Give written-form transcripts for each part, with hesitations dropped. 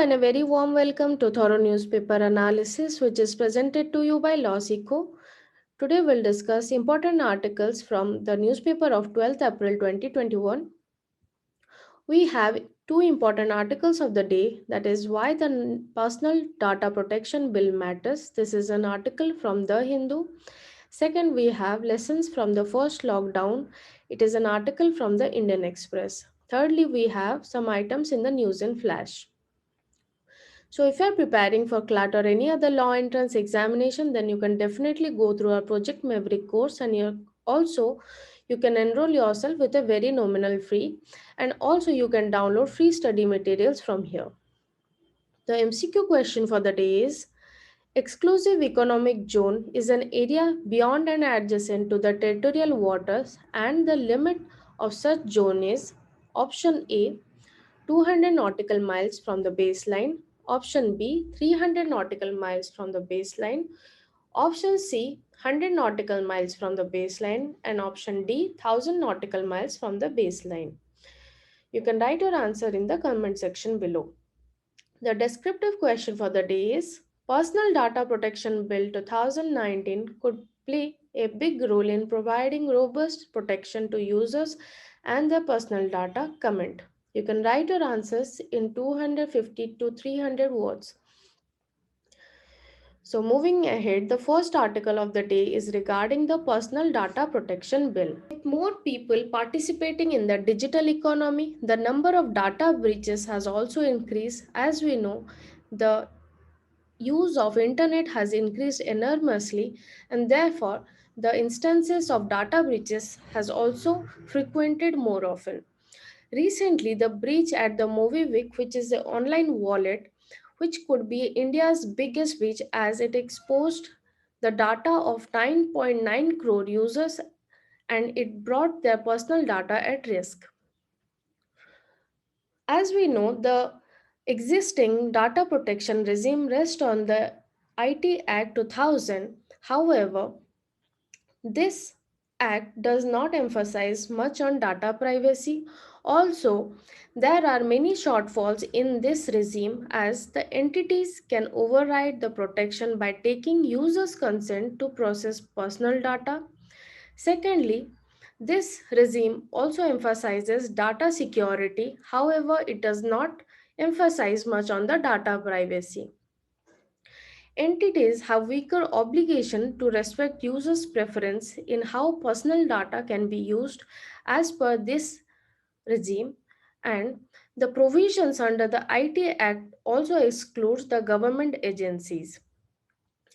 and a very warm welcome to Thorough Newspaper Analysis, which is presented to you by Lawsico. Today, we'll discuss important articles from the newspaper of 12th April 2021. We have two important articles of the day, that is, why the Personal Data Protection Bill matters. This is an article from The Hindu. Second, we have lessons from the first lockdown. It is an article from the Indian Express. Thirdly, we have some items in the news in flash. So if you're preparing for CLAT or any other law entrance examination, then you can definitely go through our Project Maverick course, and you can enroll yourself with a very nominal fee, and also you can download free study materials from here. The MCQ question for the day is: exclusive economic zone is an area beyond and adjacent to the territorial waters, and the limit of such zone is option A 200 nautical miles from the baseline, option B 300 nautical miles from the baseline, option C 100 nautical miles from the baseline, and option D 1000 nautical miles from the baseline. You can write your answer in the comment section below. The descriptive question for the day is: Personal Data Protection Bill 2019 could play a big role in providing robust protection to users and their personal data. Comment. You can write your answers in 250 to 300 words. So, moving ahead, the first article of the day is regarding the Personal Data Protection Bill. With more people participating in the digital economy, the number of data breaches has also increased. As we know, the use of internet has increased enormously, and therefore the instances of data breaches has also frequented more often. Recently, the breach at the Movivic, which is the online wallet, which could be India's biggest breach as it exposed the data of 9.9 crore users, and it brought their personal data at risk. As we know, the existing data protection regime rests on the IT Act 2000. However, this act does not emphasize much on data privacy. Also, there are many shortfalls in this regime as the entities can override the protection by taking users' consent to process personal data. Secondly, this regime also emphasizes data security, however, it does not emphasize much on the data privacy. Entities have weaker obligation to respect users' preference in how personal data can be used as per this regime, and the provisions under the IT Act also excludes the government agencies.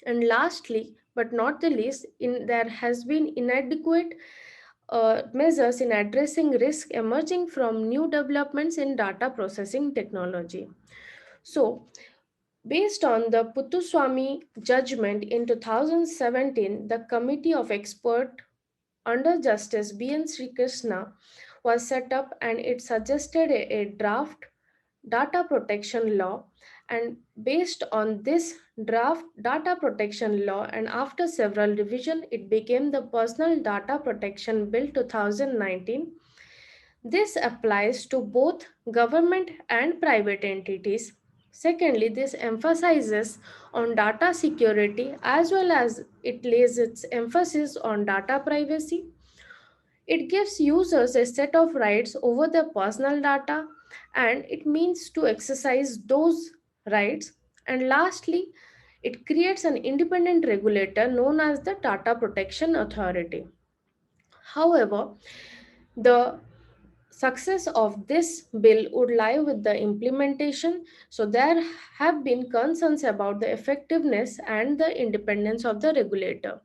And lastly, but not the least, there has been inadequate measures in addressing risk emerging from new developments in data processing technology. So, based on the Puttuswamy judgment in 2017, the Committee of Expert under Justice B.N. Sri Krishna was set up, and it suggested a draft data protection law. And based on this draft data protection law, and after several revisions, it became the Personal Data Protection Bill 2019. This applies to both government and private entities. Secondly, this emphasizes on data security as well as it lays its emphasis on data privacy. It gives users a set of rights over their personal data, and it means to exercise those rights. And lastly, it creates an independent regulator known as the Data Protection Authority. However, the success of this bill would lie with the implementation. So there have been concerns about the effectiveness and the independence of the regulator.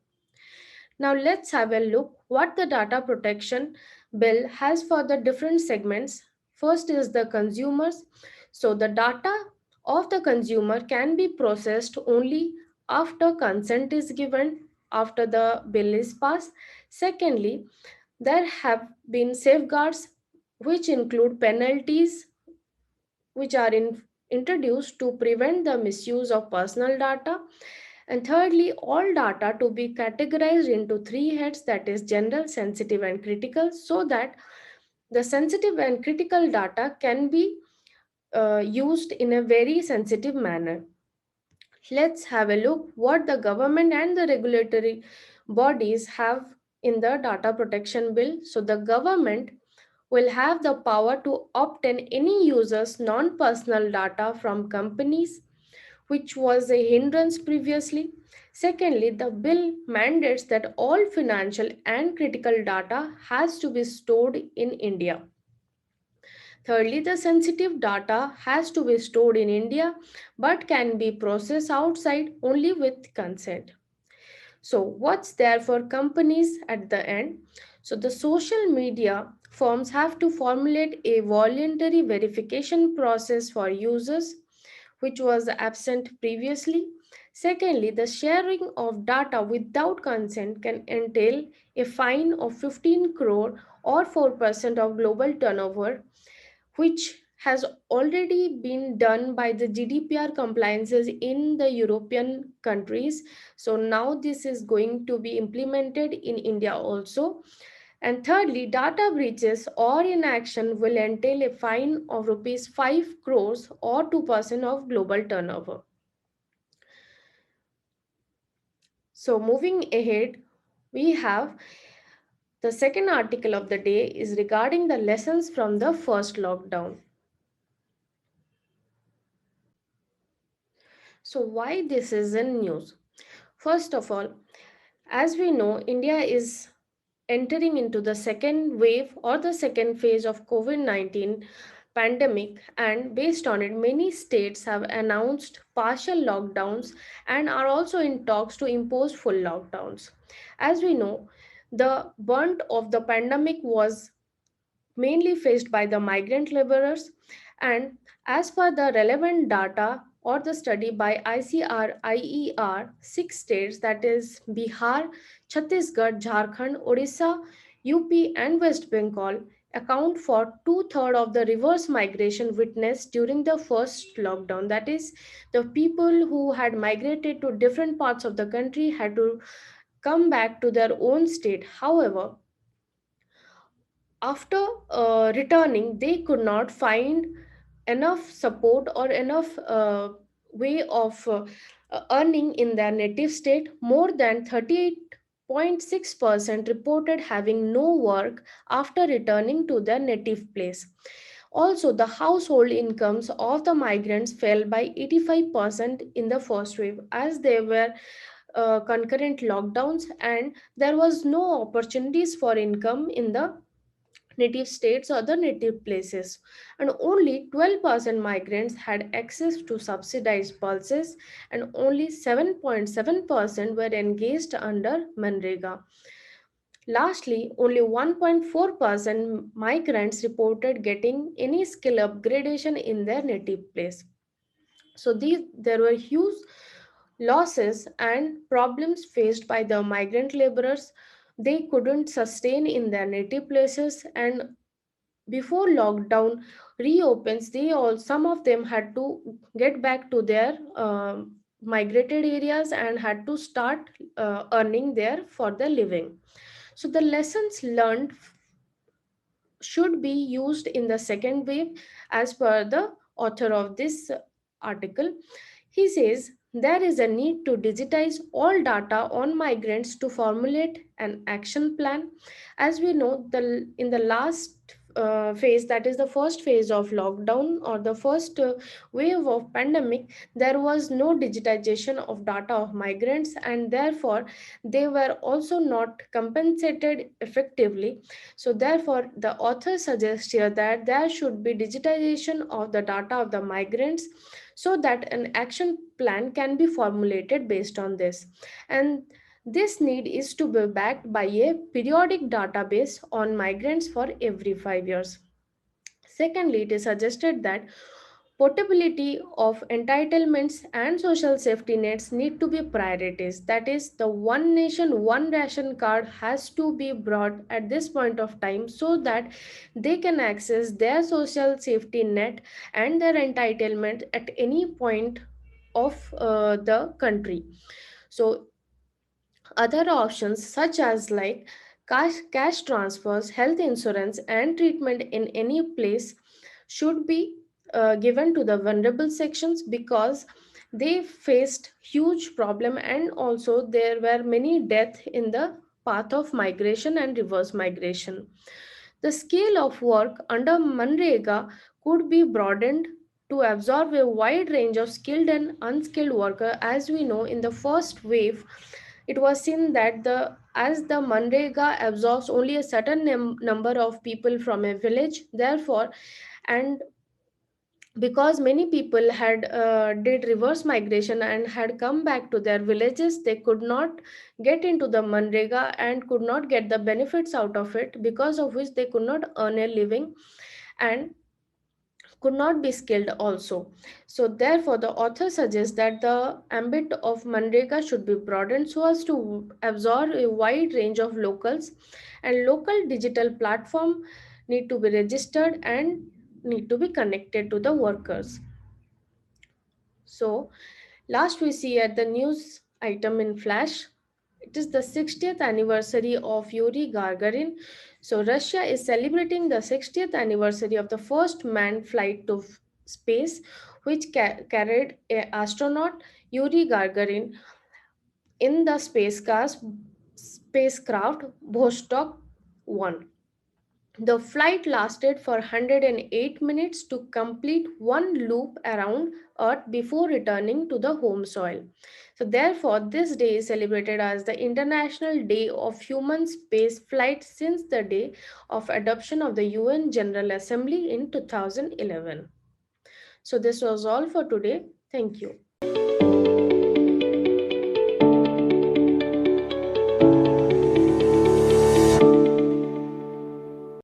Now let's have a look what the data protection bill has for the different segments. First is the consumers. So the data of the consumer can be processed only after consent is given, after the bill is passed. Secondly, there have been safeguards which include penalties which are introduced to prevent the misuse of personal data. And thirdly, all data to be categorized into three heads, that is general, sensitive, and critical, so that the sensitive and critical data can be used in a very sensitive manner. Let's have a look what the government and the regulatory bodies have in the data protection bill. So the government will have the power to obtain any user's non-personal data from companies, which was a hindrance previously. Secondly, the bill mandates that all financial and critical data has to be stored in India. Thirdly, the sensitive data has to be stored in India but can be processed outside only with consent. So, what's there for companies at the end? So, the social media firms have to formulate a voluntary verification process for users, which was absent previously. Secondly, the sharing of data without consent can entail a fine of 15 crore or 4% of global turnover, which has already been done by the GDPR compliances in the European countries. So now this is going to be implemented in India also. And thirdly, data breaches or inaction will entail a fine of rupees 5 crores or 2% of global turnover. So moving ahead, we have the second article of the day is regarding the lessons from the first lockdown. So why this is in news? First of all, as we know, India is entering into the second wave or the second phase of COVID-19 pandemic, and based on it many states have announced partial lockdowns and are also in talks to impose full lockdowns. As we know, the brunt of the pandemic was mainly faced by the migrant laborers. And as per the relevant data or the study by ICRIER, six states, that is Bihar, Chhattisgarh, Jharkhand, Odisha, UP, and West Bengal, account for two-thirds of the reverse migration witnessed during the first lockdown. That is, the people who had migrated to different parts of the country had to come back to their own state. However, after returning, they could not find enough support or enough way of earning in their native state. More than 38.6% reported having no work after returning to their native place. Also, the household incomes of the migrants fell by 85% in the first wave, as there were concurrent lockdowns and there was no opportunities for income in the native states or the native places, and only 12% migrants had access to subsidized pulses, and only 7.7% were engaged under Manrega. Lastly, only 1.4% migrants reported getting any skill upgradation in their native place. So there were huge losses and problems faced by the migrant laborers. They couldn't sustain in their native places, and before lockdown reopens, they all some of them had to get back to their migrated areas and had to start earning there for their living. So the lessons learned should be used in the second wave, as per the author of this article. He says there is a need to digitize all data on migrants to formulate an action plan. As we know, the in the last phase, that is the first phase of lockdown or the first wave of pandemic, there was no digitization of data of migrants, and therefore they were also not compensated effectively. So therefore the author suggests here that there should be digitization of the data of the migrants, so that an action plan can be formulated based on this. And this need is to be backed by a periodic database on migrants for every 5 years. Secondly, it is suggested that portability of entitlements and social safety nets need to be priorities. That is, the one nation, one ration card has to be brought at this point of time, so that they can access their social safety net and their entitlement at any point of the country. So other options such as like cash transfers, health insurance, and treatment in any place should be given to the vulnerable sections because they faced huge problem, and also there were many deaths in the path of migration and reverse migration. The scale of work under Manrega could be broadened to absorb a wide range of skilled and unskilled workers. As we know, in the first wave, it was seen that the as the Manrega absorbs only a certain number of people from a village, therefore, and because many people had did reverse migration and had come back to their villages, they could not get into the Manrega and could not get the benefits out of it, because of which they could not earn a living and could not be skilled also. So therefore the author suggests that the ambit of Manrega should be broadened so as to absorb a wide range of locals, and local digital platform need to be registered and need to be connected to the workers. So last we see at the news item in flash, it is the 60th anniversary of Yuri Gagarin. So Russia is celebrating the 60th anniversary of the first manned flight to space, which carried a astronaut Yuri Gagarin in the spacecraft Vostok 1. The flight lasted for 108 minutes to complete one loop around Earth before returning to the home soil. So, therefore, this day is celebrated as the International Day of Human Space Flight since the day of adoption of the UN General Assembly in 2011. So, this was all for today. Thank you.